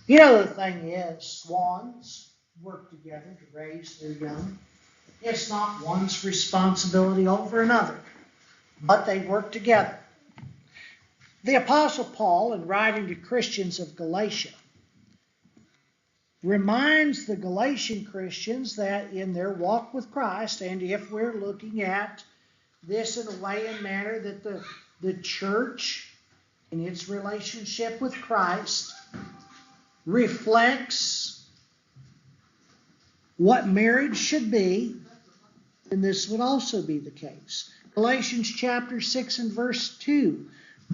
You know, the thing is, swans work together to raise their young. It's not one's responsibility over another, but they work together. The Apostle Paul, in writing to Christians of Galatia, reminds the Galatian Christians that in their walk with Christ, and if we're looking at this in a way and manner that the church in its relationship with Christ reflects what marriage should be, then this would also be the case. Galatians chapter 6 and verse 2,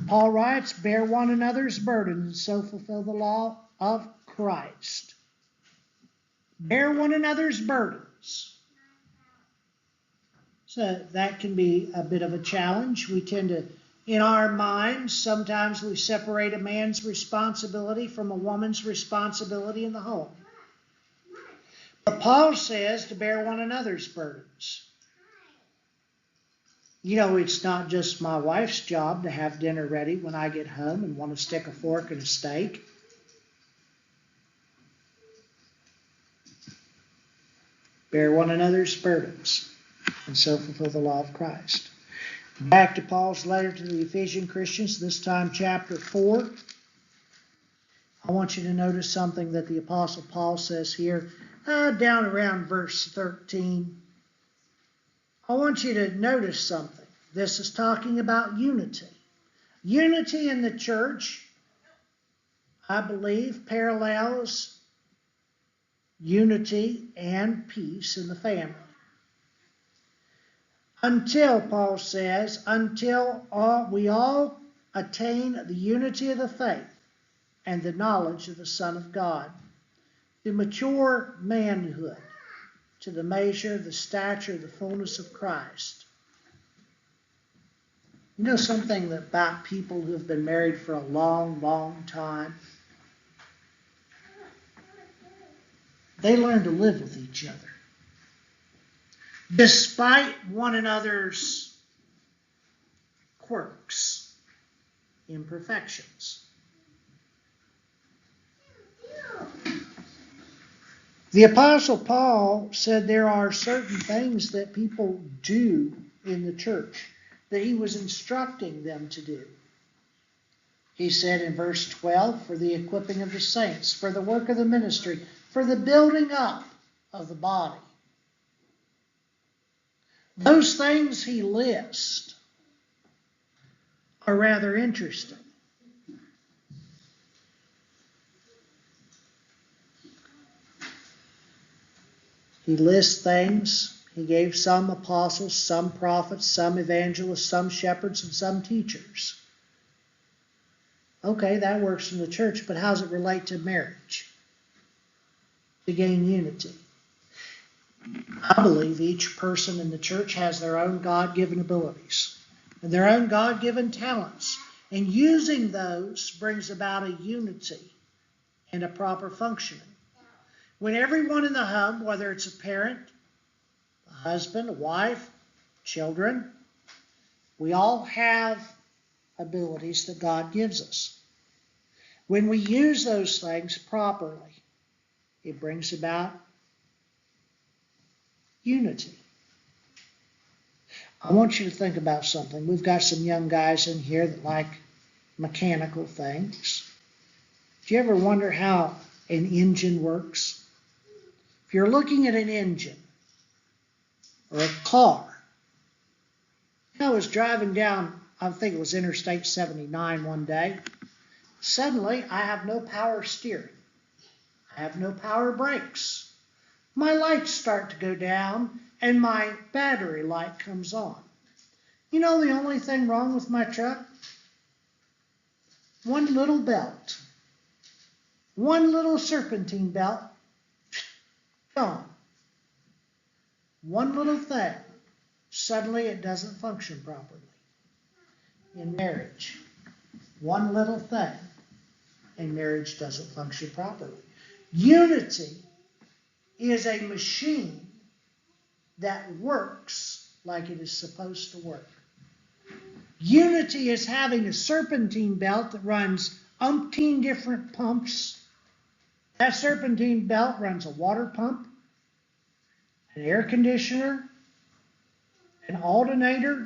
Paul writes, "Bear one another's burdens and so fulfill the law of Christ." Bear one another's burdens. So that can be a bit of a challenge. We tend to, in our minds, sometimes we separate a man's responsibility from a woman's responsibility in the home. But Paul says to bear one another's burdens. You know, it's not just my wife's job to have dinner ready when I get home and want to stick a fork in a steak. Bear one another's burdens and so fulfill the law of Christ. Back to Paul's letter to the Ephesian Christians, this time chapter 4. I want you to notice something that the Apostle Paul says here, down around verse 13. I want you to notice something. This is talking about unity. Unity in the church, I believe, parallels unity and peace in the family. Until, Paul says, until we all attain the unity of the faith and the knowledge of the Son of God, to mature manhood, to the measure, the stature, the fullness of Christ. You know something about people who have been married for a long, long time? They learn to live with each other, despite one another's quirks, imperfections. The Apostle Paul said there are certain things that people do in the church that he was instructing them to do. He said in verse 12, for the equipping of the saints, for the work of the ministry, for the building up of the body. Those things he lists are rather interesting. He lists things. He gave some apostles, some prophets, some evangelists, some shepherds, and some teachers. Okay, that works in the church, but how does it relate to marriage? To gain unity. I believe each person in the church has their own God-given abilities and their own God-given talents. And using those brings about a unity and a proper functioning. When everyone in the home, whether it's a parent, a husband, a wife, children, we all have abilities that God gives us. When we use those things properly, it brings about unity. I want you to think about something. We've got some young guys in here that like mechanical things. Do you ever wonder how an engine works? If you're looking at an engine or a car, I was driving down, I think it was Interstate 79 one day. Suddenly, I have no power steering. I have no power brakes. My lights start to go down and my battery light comes on. You know the only thing wrong with my truck? One little belt. One little serpentine belt. Gone. One little thing. Suddenly it doesn't function properly. In marriage, one little thing and marriage doesn't function properly. Unity is a machine that works like it is supposed to work. Unity is having a serpentine belt that runs umpteen different pumps That serpentine belt runs a water pump, an air conditioner, an alternator,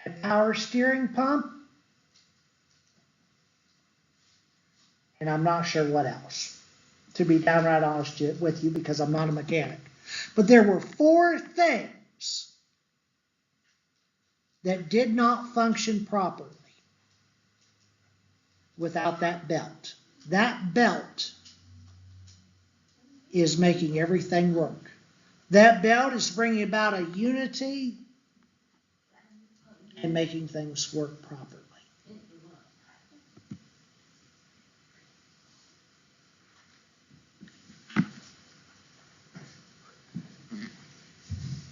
a power steering pump, and I'm not sure what else, to be downright honest with you, because I'm not a mechanic. But there were 4 things that did not function properly without that belt. That belt is making everything work. That belt is bringing about a unity and making things work properly.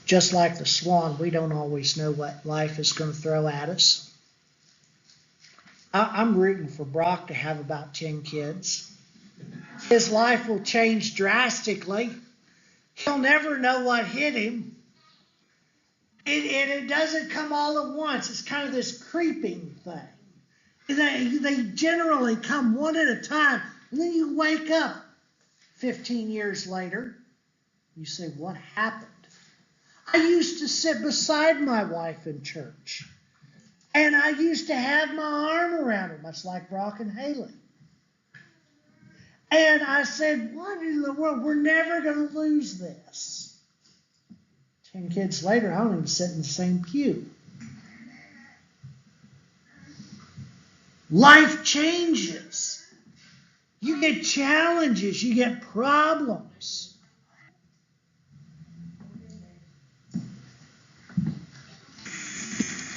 Just like the swan, we don't always know what life is going to throw at us. I'm rooting for Brock to have about 10 kids. His life will change drastically. He'll never know what hit him. And it doesn't come all at once. It's kind of this creeping thing. They generally come one at a time. And then you wake up 15 years later. You say, what happened? I used to sit beside my wife in church. And I used to have my arm around her, much like Brock and Haley. And I said, what in the world? We're never going to lose this. 10 kids later, I don't even sit in the same pew. Life changes. You get challenges. You get problems.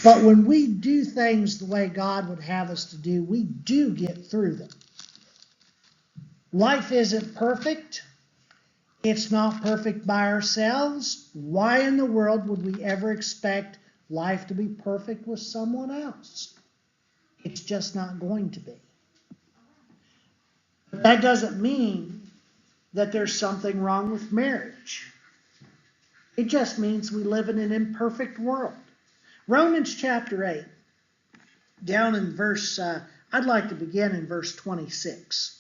But when we do things the way God would have us to do, we do get through them. Life isn't perfect. It's not perfect by ourselves. Why in the world would we ever expect life to be perfect with someone else? It's just not going to be. But that doesn't mean that there's something wrong with marriage. It just means we live in an imperfect world. Romans chapter 8, down in verse, I'd like to begin in verse 26.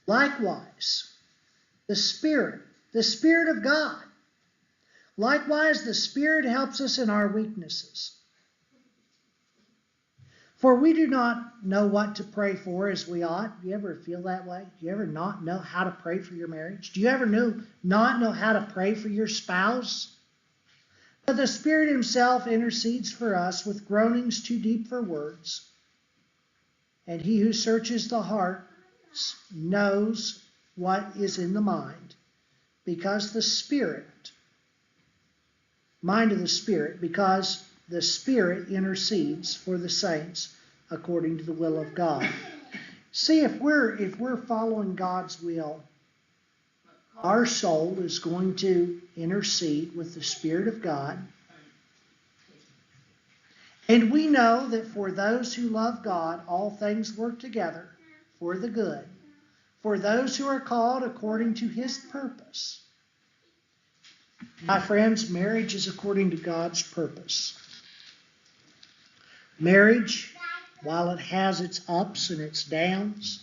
Likewise, the Spirit of God, likewise the Spirit helps us in our weaknesses. For we do not know what to pray for as we ought. Do you ever feel that way? Do you ever not know how to pray for your marriage? Do you ever not know how to pray for your spouse? But the Spirit himself intercedes for us with groanings too deep for words. And he who searches the hearts knows what is in the mind, because the Spirit intercedes for the saints according to the will of God. See, if we're following God's will, our soul is going to intercede with the Spirit of God. And we know that for those who love God, all things work together for the good, for those who are called according to his purpose. My friends, marriage is according to God's purpose. Marriage, while it has its ups and its downs,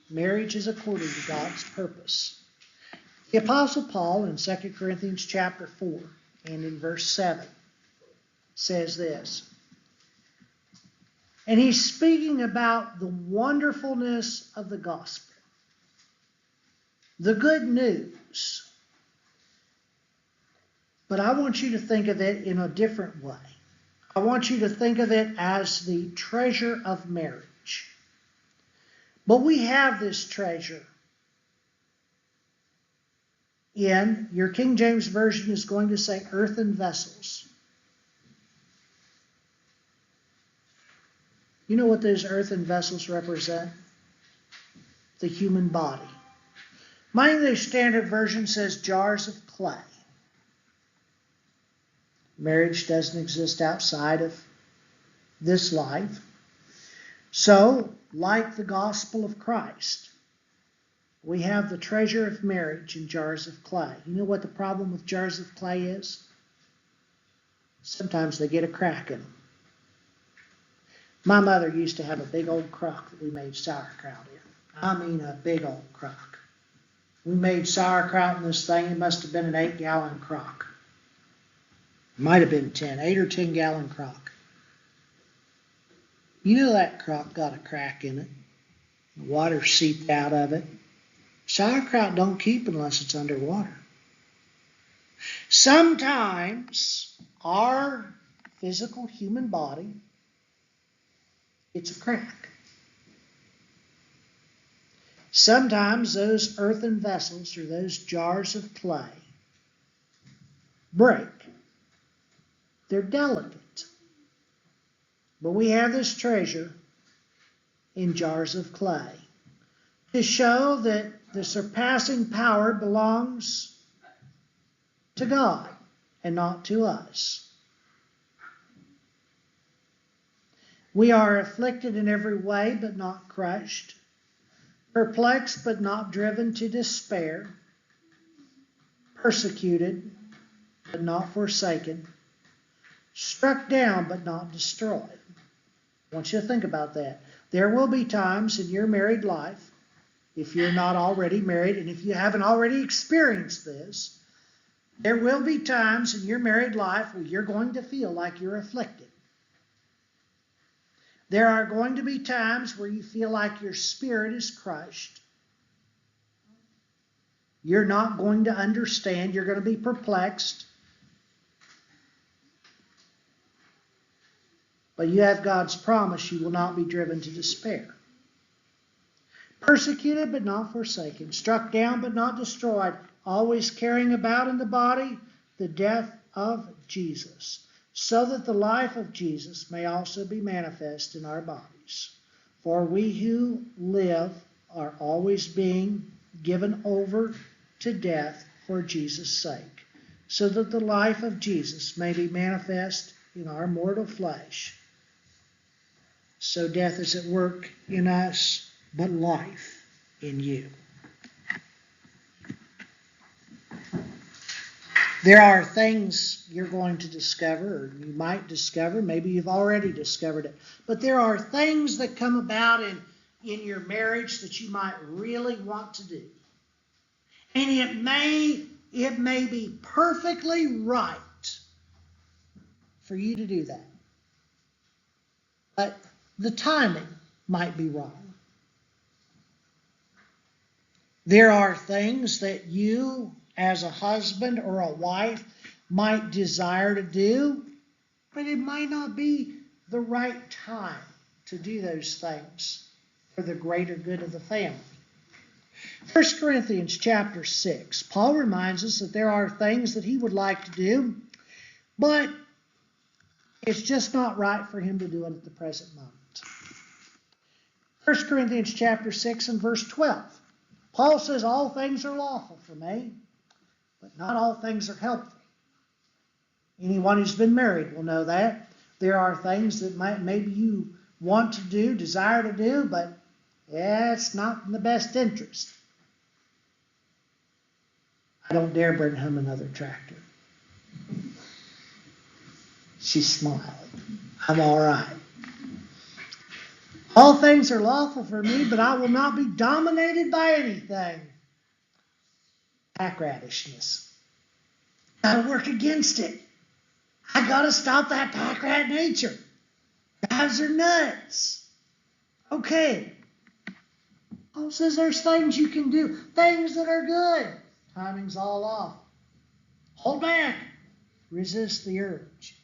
marriage is according to God's purpose. The Apostle Paul in 2 Corinthians chapter 4 and in verse 7 says this. And he's speaking about the wonderfulness of the gospel, the good news. But I want you to think of it in a different way. I want you to think of it as the treasure of marriage. But we have this treasure in, your King James Version is going to say earthen vessels. You know what those earthen vessels represent? The human body. My English Standard Version says jars of clay. Marriage doesn't exist outside of this life. So, like the gospel of Christ, we have the treasure of marriage in jars of clay. You know what the problem with jars of clay is? Sometimes they get a crack in them. My mother used to have a big old crock that we made sauerkraut in. I mean a big old crock. We made sauerkraut in this thing. It must have been an 8-gallon crock. Might have been 8 or 10 gallon crock. You know that crock got a crack in it. The water seeped out of it. Sauerkraut don't keep unless it's underwater. Sometimes our physical human body, it's a crack. Sometimes those earthen vessels or those jars of clay break. They're delicate. But we have this treasure in jars of clay to show that the surpassing power belongs to God and not to us. We are afflicted in every way, but not crushed, perplexed, but not driven to despair, persecuted, but not forsaken, struck down, but not destroyed. I want you to think about that. There will be times in your married life, if you're not already married, and if you haven't already experienced this, there will be times in your married life where you're going to feel like you're afflicted. There are going to be times where you feel like your spirit is crushed. You're not going to understand. You're going to be perplexed. But you have God's promise. You will not be driven to despair. Persecuted but not forsaken. Struck down but not destroyed. Always carrying about in the body the death of Jesus, so that the life of Jesus may also be manifest in our bodies. For we who live are always being given over to death for Jesus' sake, so that the life of Jesus may be manifest in our mortal flesh. So death is at work in us, but life in you. There are things you're going to discover, or you might discover, maybe you've already discovered it, but there are things that come about in your marriage that you might really want to do. And it may be perfectly right for you to do that. But the timing might be wrong. There are things that you, as a husband or a wife, might desire to do, but it might not be the right time to do those things for the greater good of the family. 1 Corinthians chapter 6, Paul reminds us that there are things that he would like to do, but it's just not right for him to do it at the present moment. 1 Corinthians chapter 6 and verse 12. Paul says, all things are lawful for me, but not all things are helpful. Anyone who's been married will know that. There are things that maybe you want to do, desire to do, but it's not in the best interest. I don't dare bring home another tractor. She's smiling. I'm all right. All things are lawful for me, but I will not be dominated by anything. Pack-ratishness. Got to work against it. I got to stop that pack-rat nature. Guys are nuts. Okay. Paul says there's things you can do. Things that are good. Timing's all off. Hold back. Resist the urge.